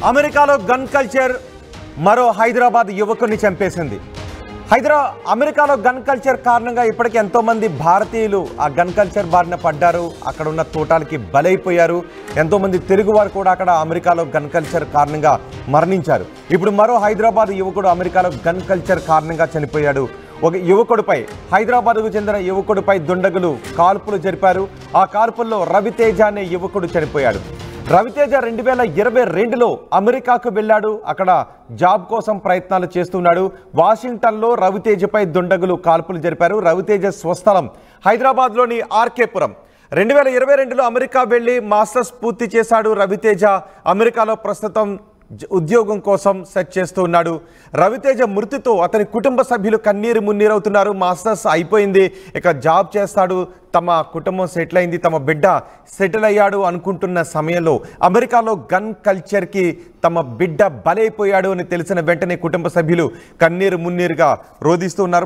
అమెరికాలో gun culture మరో హైదరాబాద్ యువకుని చంపేసింది. అమెరికాలో గన్ కల్చర్ కారణంగా ఇప్పటికే ఎంతో మంది భారతీయులు ఆ గన్ కల్చర్ బారిన పడ్డారు. అక్కడ ఉన్న తోటాలకి బలైపోయారు. ఎంతో మంది తెలుగువారు కూడా అక్కడ అమెరికాలో గన్ కల్చర్ కారణంగా మరణించారు. ఇప్పుడు మరో హైదరాబాద్ యువకుడు అమెరికాలో గన్ కల్చర్ కారణంగా చనిపోయాడు. ఒక యువకుడిపై, హైదరాబాద్కు చెందిన యువకుడిపై దుండగులు కాల్పులు జరిపారు. ఆ కాల్పుల్లో రవితేజ అనే యువకుడు చనిపోయాడు. రవితేజ 2022లో అమెరికాకు వెళ్ళాడు. అక్కడ జాబ్ కోసం ప్రయత్నాలు చేస్తున్నాడు. వాషింగ్టన్లో రవితేజపై దుండగులు కాల్పులు జరిపారు. రవితేజ స్వస్థలం హైదరాబాద్లోని ఆర్కేపురం. 2022లో అమెరికా వెళ్ళి మాస్టర్స్ పూర్తి చేశాడు రవితేజ. అమెరికాలో ప్రస్తుతం ఉద్యోగం కోసం సెర్చ్ చేస్తూ ఉన్నాడు. రవితేజ మృతితో అతని కుటుంబ సభ్యులు కన్నీరు మున్నీరవుతున్నారు. మాస్టర్స్ అయిపోయింది, ఇక జాబ్ చేస్తాడు, తమ కుటుంబం సెటిల్ అయింది, తమ బిడ్డ సెటిల్ అయ్యాడు అనుకుంటున్న సమయంలో అమెరికాలో గన్ కల్చర్కి తమ బిడ్డ బలైపోయాడు అని తెలిసిన వెంటనే కుటుంబ సభ్యులు కన్నీరు మున్నీరుగా రోధిస్తూ ఉన్నారు.